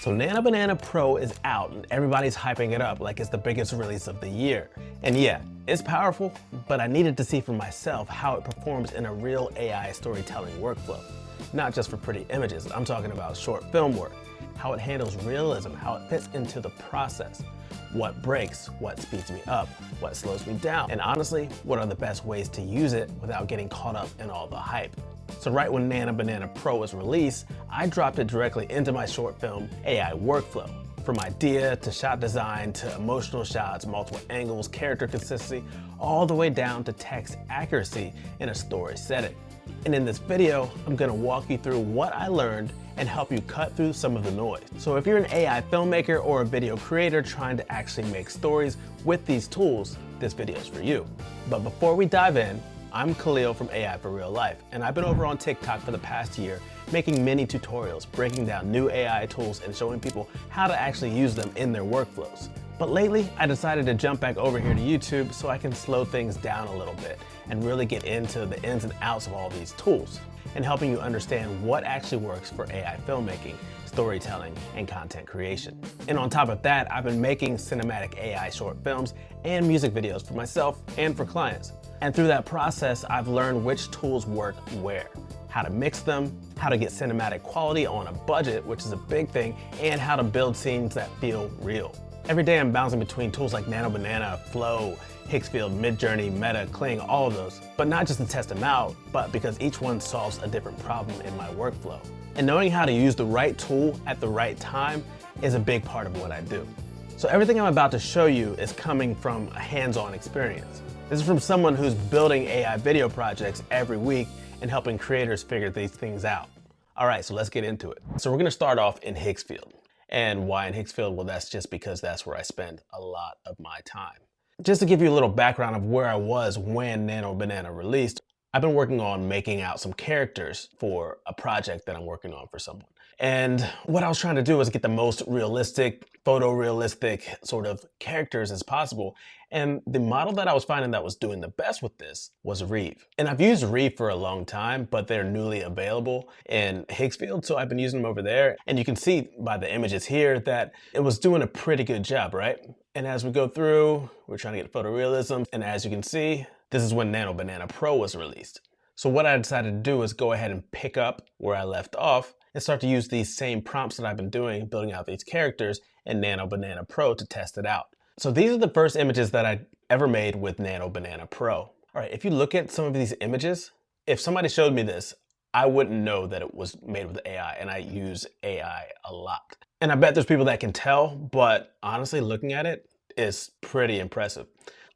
So Nano Banana Pro is out and everybody's hyping it up like it's the biggest release of the year. And yeah, it's powerful, but I needed to see for myself how it performs in a real AI storytelling workflow. Not just for pretty images, I'm talking about short film work, how it handles realism, how it fits into the process, what breaks, what speeds me up, what slows me down, and honestly, what are the best ways to use it without getting caught up in all the hype. So right when Nano Banana Pro was released, I dropped it directly into my short film AI workflow. From idea to shot design to emotional shots, multiple angles, character consistency, all the way down to text accuracy in a story setting. And in this video, I'm gonna walk you through what I learned and help you cut through some of the noise. So if you're an AI filmmaker or a video creator trying to actually make stories with these tools, this video is for you. But before we dive in, I'm Khalil from AI for Real Life, and I've been over on TikTok for the past year making mini tutorials, breaking down new AI tools and showing people how to actually use them in their workflows. But lately, I decided to jump back over here to YouTube so I can slow things down a little bit and really get into the ins and outs of all these tools and helping you understand what actually works for AI filmmaking, storytelling, and content creation. And on top of that, I've been making cinematic AI short films and music videos for myself and for clients. And through that process, I've learned which tools work where, how to mix them, how to get cinematic quality on a budget, which is a big thing, and how to build scenes that feel real. Every day I'm bouncing between tools like Nano Banana, Flow, Higgsfield, Midjourney, Meta, Kling, all of those. But not just to test them out, but because each one solves a different problem in my workflow. And knowing how to use the right tool at the right time is a big part of what I do. So everything I'm about to show you is coming from a hands-on experience. This is from someone who's building AI video projects every week and helping creators figure these things out. All right, so let's get into it. So we're gonna start off in Higgsfield. And why in Higgsfield? Well, that's just because that's where I spend a lot of my time. Just to give you a little background of where I was when Nano Banana released, I've been working on making out some characters for a project that I'm working on for someone. And what I was trying to do was get the most realistic, photorealistic sort of characters as possible. And the model that I was finding that was doing the best with this was Reeve. And I've used Reeve for a long time, but they're newly available in Higgsfield, so I've been using them over there. And you can see by the images here that it was doing a pretty good job, right? And as we go through, we're trying to get photorealism. And as you can see, this is when Nano Banana Pro was released. So what I decided to do is go ahead and pick up where I left off and start to use these same prompts that I've been doing, building out these characters in Nano Banana Pro to test it out. So these are the first images that I ever made with Nano Banana Pro. All right, if you look at some of these images, if somebody showed me this, I wouldn't know that it was made with AI, and I use AI a lot. And I bet there's people that can tell, but honestly, looking at it is pretty impressive.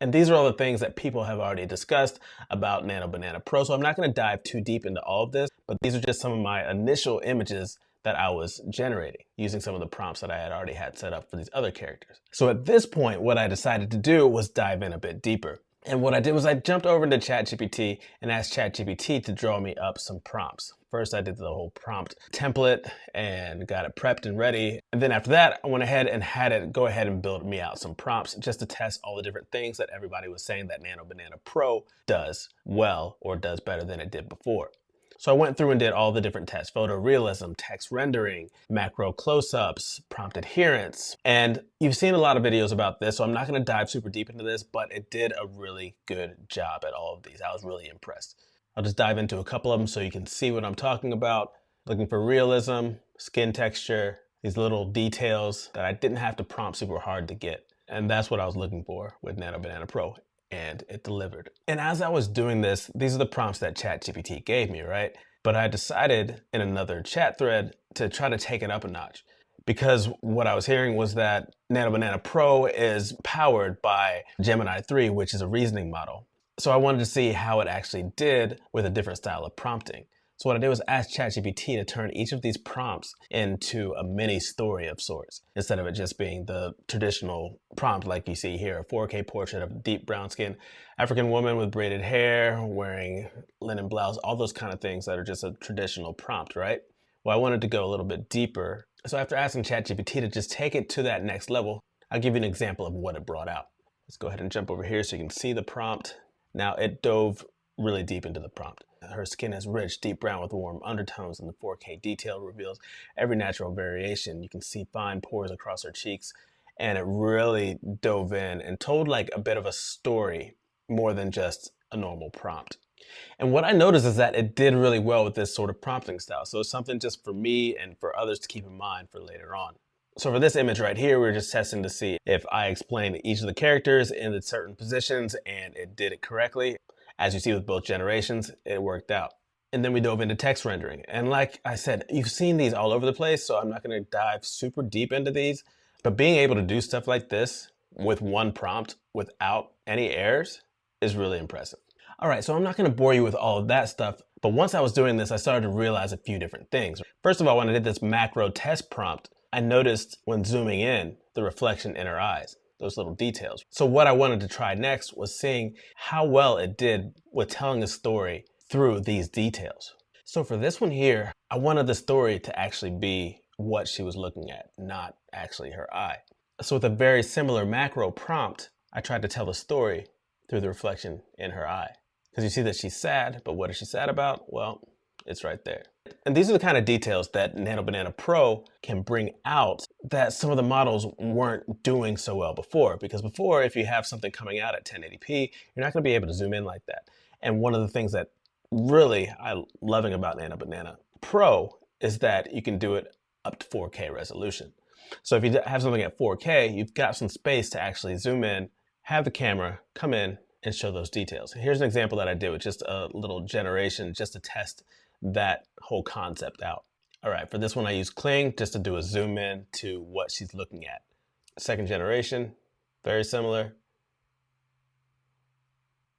And these are all the things that people have already discussed about Nano Banana Pro, so I'm not gonna dive too deep into all of this, but these are just some of my initial images that I was generating using some of the prompts that I had already had set up for these other characters. So at this point, what I decided to do was dive in a bit deeper. And what I did was I jumped over into ChatGPT and asked ChatGPT to draw me up some prompts. First, I did the whole prompt template and got it prepped and ready. And then after that, I went ahead and had it go ahead and build me out some prompts just to test all the different things that everybody was saying that Nano Banana Pro does well or does better than it did before. So I went through and did all the different tests: photorealism, text rendering, macro close-ups, prompt adherence. And you've seen a lot of videos about this, so I'm not gonna dive super deep into this, but it did a really good job at all of these. I was really impressed. I'll just dive into a couple of them so you can see what I'm talking about. Looking for realism, skin texture, these little details that I didn't have to prompt super hard to get. And that's what I was looking for with Nano Banana Pro. And it delivered. And as I was doing this, these are the prompts that ChatGPT gave me, right? But I decided in another chat thread to try to take it up a notch, because what I was hearing was that Nano Banana Pro is powered by Gemini 3, which is a reasoning model. So I wanted to see how it actually did with a different style of prompting. So what I did was ask ChatGPT to turn each of these prompts into a mini story of sorts, instead of it just being the traditional prompt like you see here: a 4K portrait of a deep brown skin African woman with braided hair, wearing linen blouse, all those kind of things that are just a traditional prompt, right? Well, I wanted to go a little bit deeper. So after asking ChatGPT to just take it to that next level, I'll give you an example of what it brought out. Let's go ahead and jump over here so you can see the prompt. Now it dove really deep into the prompt. Her skin is rich, deep brown with warm undertones, and the 4K detail reveals every natural variation. You can see fine pores across her cheeks, and it really dove in and told like a bit of a story more than just a normal prompt. And what I noticed is that it did really well with this sort of prompting style. So it's something just for me and for others to keep in mind for later on. So for this image right here, we're just testing to see if I explained each of the characters in the certain positions and it did it correctly. As you see with both generations, it worked out. And then we dove into text rendering. And like I said, you've seen these all over the place, so I'm not gonna dive super deep into these, but being able to do stuff like this with one prompt without any errors is really impressive. All right, so I'm not gonna bore you with all of that stuff, but once I was doing this, I started to realize a few different things. First of all, when I did this macro test prompt, I noticed when zooming in, the reflection in her eyes, those little details. So what I wanted to try next was seeing how well it did with telling a story through these details. So for this one here, I wanted the story to actually be what she was looking at, not actually her eye. So with a very similar macro prompt, I tried to tell the story through the reflection in her eye. Because you see that she's sad, but what is she sad about? Well, it's right there. And these are the kind of details that Nano Banana Pro can bring out that some of the models weren't doing so well before. Because before, if you have something coming out at 1080p, you're not going to be able to zoom in like that. And one of the things that really I'm loving about Nano Banana Pro is that you can do it up to 4K resolution. So if you have something at 4K, you've got some space to actually zoom in, have the camera come in and show those details. Here's an example that I did with just a little generation just to test that whole concept out. All right, for this one I use Kling just to do a zoom in to what she's looking at. Second generation, very similar.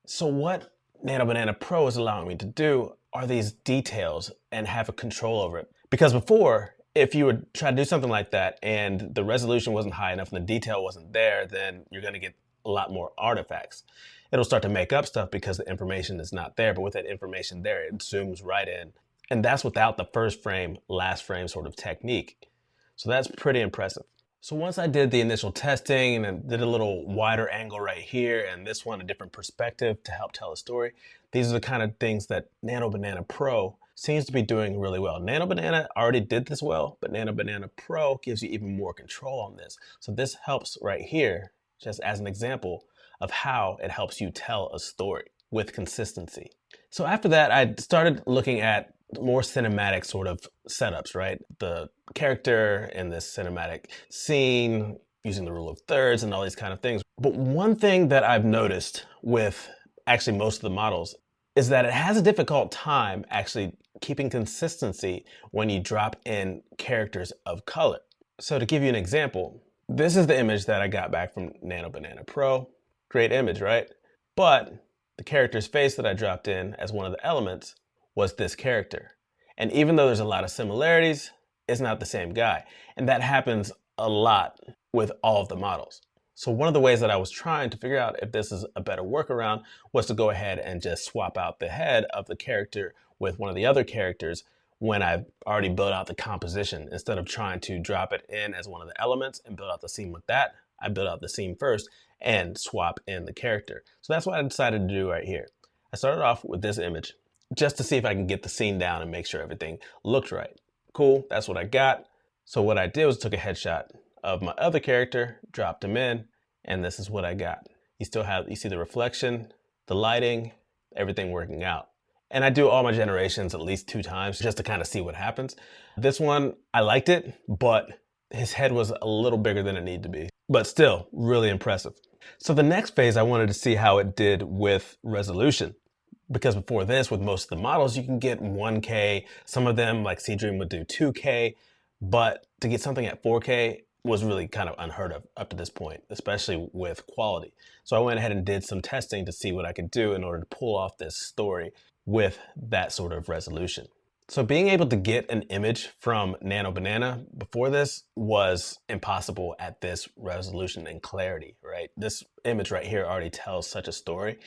So what Nano Banana Pro is allowing me to do are these details and have a control over it. Because before, if you would try to do something like that and the resolution wasn't high enough and the detail wasn't there, then you're gonna get a lot more artifacts. It'll start to make up stuff because the information is not there, but with that information there, it zooms right in. And that's without the first frame, last frame sort of technique. So that's pretty impressive. So once I did the initial testing and then did a little wider angle right here and this one a different perspective to help tell a story, these are the kind of things that Nano Banana Pro seems to be doing really well. Nano Banana already did this well, but Nano Banana Pro gives you even more control on this. So this helps right here, just as an example of how it helps you tell a story with consistency. So after that, I started looking at more cinematic sort of setups, right? The character in this cinematic scene, using the rule of thirds and all these kind of things. But one thing that I've noticed with actually most of the models is that it has a difficult time actually keeping consistency when you drop in characters of color. So to give you an example, this is the image that I got back from Nano Banana Pro. Great image, right? But the character's face that I dropped in as one of the elements was this character. And even though there's a lot of similarities, it's not the same guy. And that happens a lot with all of the models. So one of the ways that I was trying to figure out if this is a better workaround was to go ahead and just swap out the head of the character with one of the other characters when I've already built out the composition. Instead of trying to drop it in as one of the elements and build out the scene with that, I built out the scene first and swap in the character. So that's what I decided to do right here. I started off with this image just to see if I can get the scene down and make sure everything looked right. Cool, that's what I got. So what I did was took a headshot of my other character, dropped him in, and this is what I got. You see the reflection, the lighting, everything working out. And I do all my generations at least 2 times just to kind of see what happens. This one, I liked it, but his head was a little bigger than it needed to be, but still really impressive. So the next phase, I wanted to see how it did with resolution. Because before this, with most of the models, you can get 1K. Some of them, like Seedream, would do 2K. But to get something at 4K was really kind of unheard of up to this point, especially with quality. So I went ahead and did some testing to see what I could do in order to pull off this story with that sort of resolution. So being able to get an image from Nano Banana before this was impossible at this resolution and clarity, right? This image right here already tells such a story.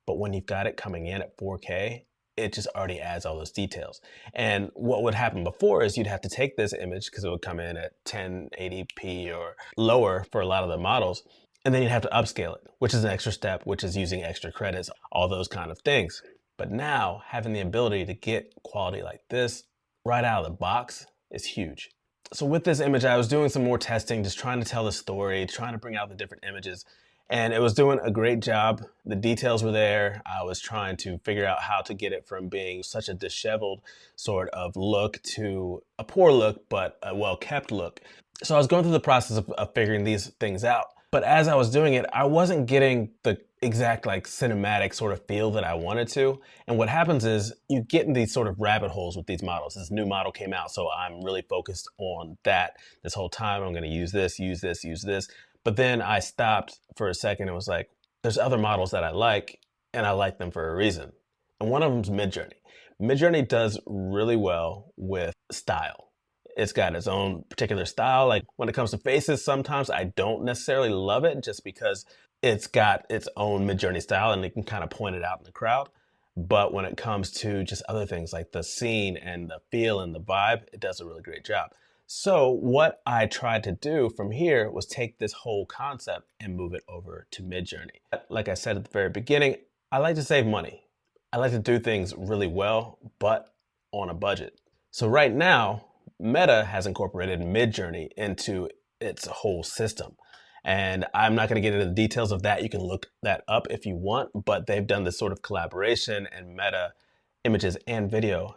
But when you've got it coming in at 4K, it just already adds all those details. And what would happen before is you'd have to take this image because it would come in at 1080p or lower for a lot of the models, and then you'd have to upscale it, which is an extra step, which is using extra credits, all those kind of things. But now having the ability to get quality like this right out of the box is huge. So with this image, I was doing some more testing, just trying to tell the story, trying to bring out the different images, and it was doing a great job. The details were there. I was trying to figure out how to get it from being such a disheveled sort of look to a poor look, but a well-kept look. So I was going through the process of figuring these things out. But as I was doing it, I wasn't getting the exact like cinematic sort of feel that I wanted to. And what happens is you get in these sort of rabbit holes with these models. This new model came out, so I'm really focused on that this whole time. I'm going to use this, use this, use this. But then I stopped for a second and was like, there's other models that I like, and I like them for a reason. And one of them is Midjourney. Midjourney does really well with style. It's got its own particular style. Like when it comes to faces, sometimes I don't necessarily love it just because it's got its own Midjourney style and it can kind of point it out in the crowd. But when it comes to just other things like the scene and the feel and the vibe, it does a really great job. So what I tried to do from here was take this whole concept and move it over to Midjourney. Like I said at the very beginning, I like to save money. I like to do things really well, but on a budget. So right now, Meta has incorporated Midjourney into its whole system. And I'm not going to get into the details of that. You can look that up if you want, but they've done this sort of collaboration, and Meta images and video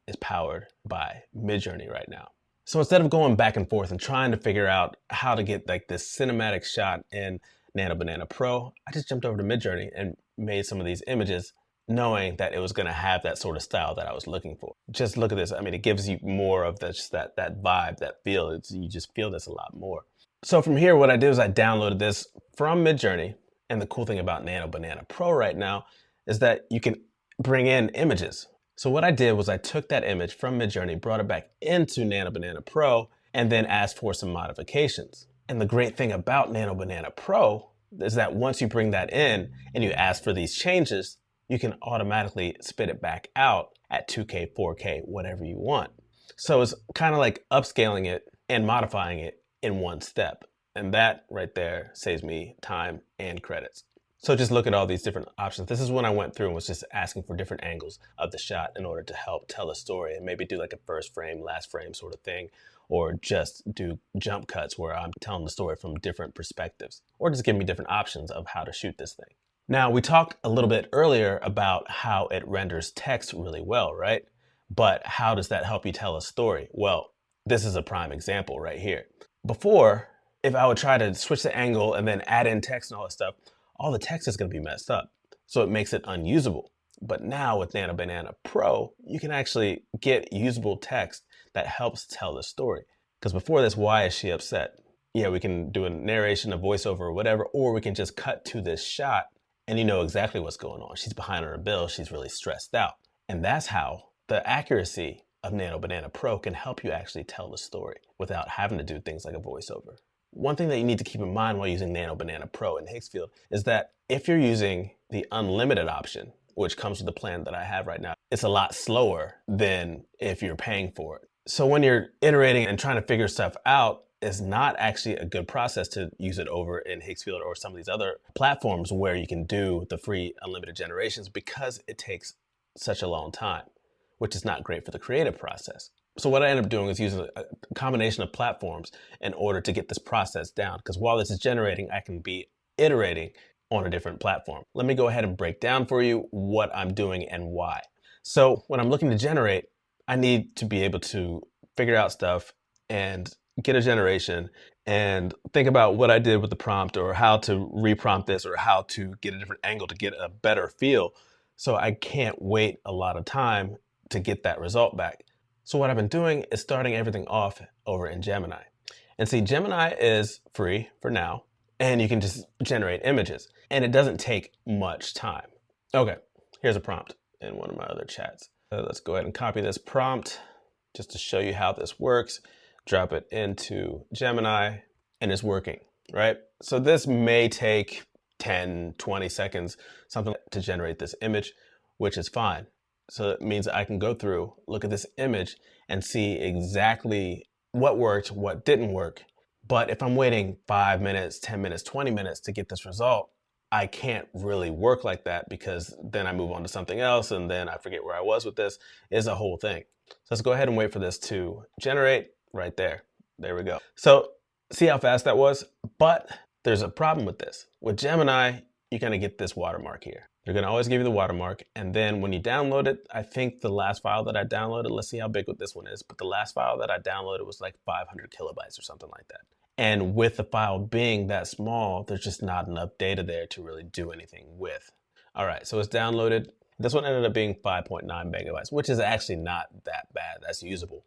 is powered by Midjourney right now. So instead of going back and forth and trying to figure out how to get like this cinematic shot in Nano Banana Pro, I just jumped over to Midjourney and made some of these images, knowing that it was going to have that sort of style that I was looking for. Just look at this. I mean, it gives you more of this, that vibe, that feel. You just feel this a lot more. So from here, what I did was I downloaded this from Midjourney. And the cool thing about Nano Banana Pro right now is that you can bring in images. So what I did was I took that image from Midjourney, brought it back into Nano Banana Pro, and then asked for some modifications. And the great thing about Nano Banana Pro is that once you bring that in and you ask for these changes, you can automatically spit it back out at 2K, 4K, whatever you want. So it's kind of like upscaling it and modifying it in one step. And that right there saves me time and credits. So just look at all these different options. This is when I went through and was just asking for different angles of the shot in order to help tell a story, and maybe do like a first frame, last frame sort of thing, or just do jump cuts where I'm telling the story from different perspectives, or just give me different options of how to shoot this thing. Now, we talked a little bit earlier about how it renders text really well, right? But how does that help you tell a story? Well, this is a prime example right here. Before, if I would try to switch the angle and then add in text and all that stuff, all the text is going to be messed up. So it makes it unusable. But now with Nano Banana Pro, you can actually get usable text that helps tell the story. Because before this, why is she upset? Yeah, we can do a narration, a voiceover or whatever, or we can just cut to this shot and you know exactly what's going on. She's behind on her bill. She's really stressed out. And that's how the accuracy of Nano Banana Pro can help you actually tell the story without having to do things like a voiceover. One thing that you need to keep in mind while using Nano Banana Pro in Higgsfield is that if you're using the unlimited option, which comes with the plan that I have right now, it's a lot slower than if you're paying for it. So when you're iterating and trying to figure stuff out, it's not actually a good process to use it over in Higgsfield or some of these other platforms where you can do the free unlimited generations, because it takes such a long time, which is not great for the creative process. So what I end up doing is using a combination of platforms in order to get this process down, because while this is generating, I can be iterating on a different platform. Let me go ahead and break down for you what I'm doing and why. So when I'm looking to generate, I need to be able to figure out stuff and get a generation and think about what I did with the prompt, or how to reprompt this, or how to get a different angle to get a better feel. So I can't wait a lot of time to get that result back. So what I've been doing is starting everything off over in Gemini. And see, Gemini is free for now, and you can just generate images, and it doesn't take much time. Okay, here's a prompt in one of my other chats. Let's go ahead and copy this prompt just to show you how this works. Drop it into Gemini, and it's working, right? So this may take 10, 20 seconds, something to generate this image, which is fine. So it means I can go through, look at this image, and see exactly what worked, what didn't work. But if I'm waiting 5 minutes, 10 minutes, 20 minutes to get this result, I can't really work like that because then I move on to something else and then I forget where I was with this. Is a whole thing. So let's go ahead and wait for this to generate right there. There we go. So see how fast that was? But there's a problem with this. With Gemini, you're gonna get this watermark here. They're gonna always give you the watermark. And then when you download it, I think the last file that I downloaded, let's see how big this one is, but the last file that I downloaded was like 500 kilobytes or something like that. And with the file being that small, there's just not enough data there to really do anything with. All right, so it's downloaded. This one ended up being 5.9 megabytes, which is actually not that bad. That's usable,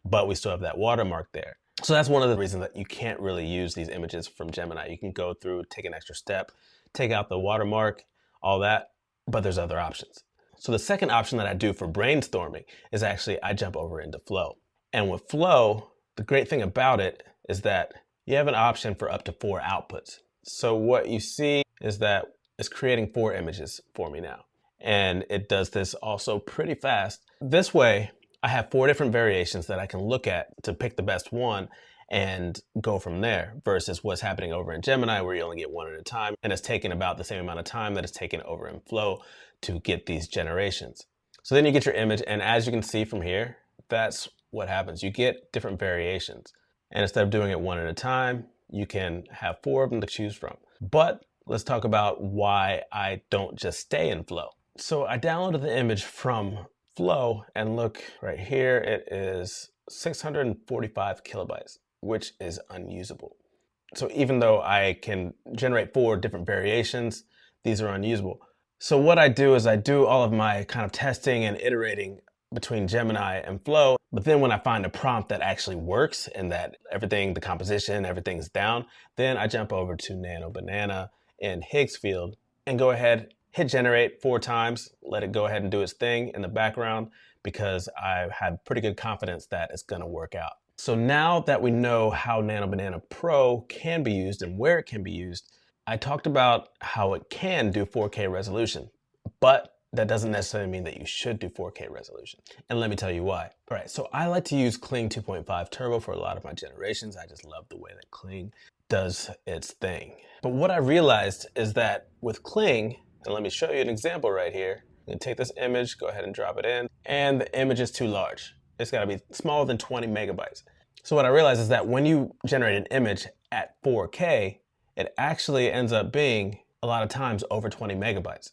but we still have that watermark there. So that's one of the reasons that you can't really use these images from Gemini. You can go through, take an extra step, take out the watermark, all that, but there's other options. So the second option that I do for brainstorming is actually I jump over into Flow. And with Flow, the great thing about it is that you have an option for up to 4 outputs. So what you see is that it's creating 4 images for me now. And it does this also pretty fast. This way, I have 4 different variations that I can look at to pick the best one and go from there versus what's happening over in Gemini where you only get one at a time. And it's taking about the same amount of time that it's taken over in Flow to get these generations. So then you get your image, and as you can see from here, that's what happens. You get different variations. And instead of doing it one at a time, you can have 4 of them to choose from. But let's talk about why I don't just stay in Flow. So I downloaded the image from Flow, and look right here, it is 645 kilobytes, which is unusable. So even though I can generate 4 different variations, these are unusable. So what I do is I do all of my kind of testing and iterating between Gemini and Flow, but then when I find a prompt that actually works and that everything, the composition, everything's down, then I jump over to Nano Banana in Higgsfield and go ahead, hit generate 4 times, let it go ahead and do its thing in the background because I have pretty good confidence that it's gonna work out. So now that we know how Nano Banana Pro can be used and where it can be used, I talked about how it can do 4K resolution, but that doesn't necessarily mean that you should do 4K resolution. And let me tell you why. All right, so I like to use Kling 2.5 Turbo for a lot of my generations. I just love the way that Kling does its thing. But what I realized is that with Kling, and let me show you an example right here. I'm gonna take this image, go ahead and drop it in, and the image is too large. It's gotta be smaller than 20 megabytes. So what I realized is that when you generate an image at 4K, it actually ends up being a lot of times over 20 megabytes.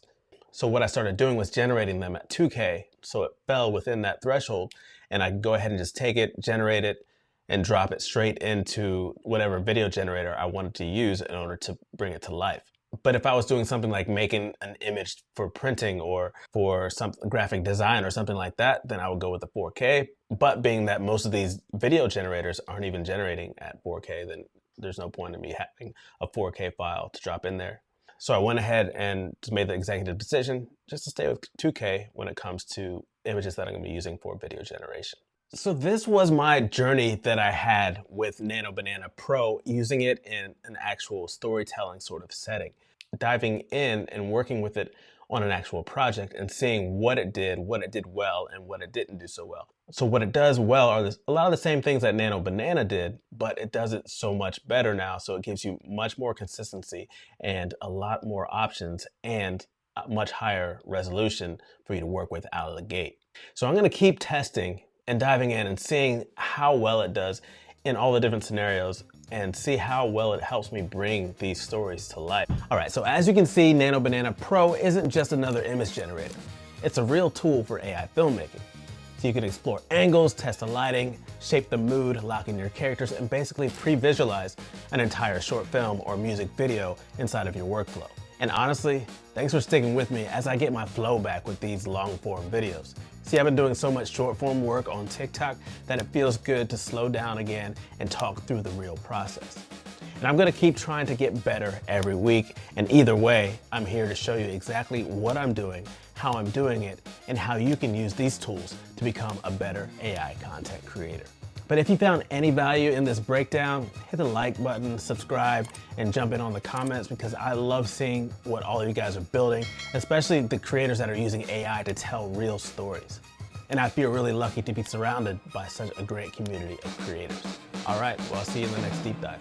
So what I started doing was generating them at 2K, so it fell within that threshold, and I can go ahead and just take it, generate it, and drop it straight into whatever video generator I wanted to use in order to bring it to life. But if I was doing something like making an image for printing or for some graphic design or something like that, then I would go with the 4K. But being that most of these video generators aren't even generating at 4K, then there's no point in me having a 4K file to drop in there. So I went ahead and just made the executive decision just to stay with 2K when it comes to images that I'm gonna be using for video generation. So this was my journey that I had with Nano Banana Pro, using it in an actual storytelling sort of setting, diving in and working with it on an actual project and seeing what it did well, and what it didn't do so well. So what it does well are a lot of the same things that Nano Banana did, but it does it so much better now. So it gives you much more consistency and a lot more options and a much higher resolution for you to work with out of the gate. So I'm gonna keep testing and diving in and seeing how well it does in all the different scenarios and see how well it helps me bring these stories to life. All right, so as you can see, Nano Banana Pro isn't just another image generator. It's a real tool for AI filmmaking. So you can explore angles, test the lighting, shape the mood, lock in your characters, and basically pre-visualize an entire short film or music video inside of your workflow. And honestly, thanks for sticking with me as I get my flow back with these long form videos. See, I've been doing so much short form work on TikTok that it feels good to slow down again and talk through the real process. And I'm gonna keep trying to get better every week. And either way, I'm here to show you exactly what I'm doing, how I'm doing it, and how you can use these tools to become a better AI content creator. But if you found any value in this breakdown, hit the like button, subscribe, and jump in on the comments, because I love seeing what all of you guys are building, especially the creators that are using AI to tell real stories. And I feel really lucky to be surrounded by such a great community of creators. All right, well, I'll see you in the next deep dive.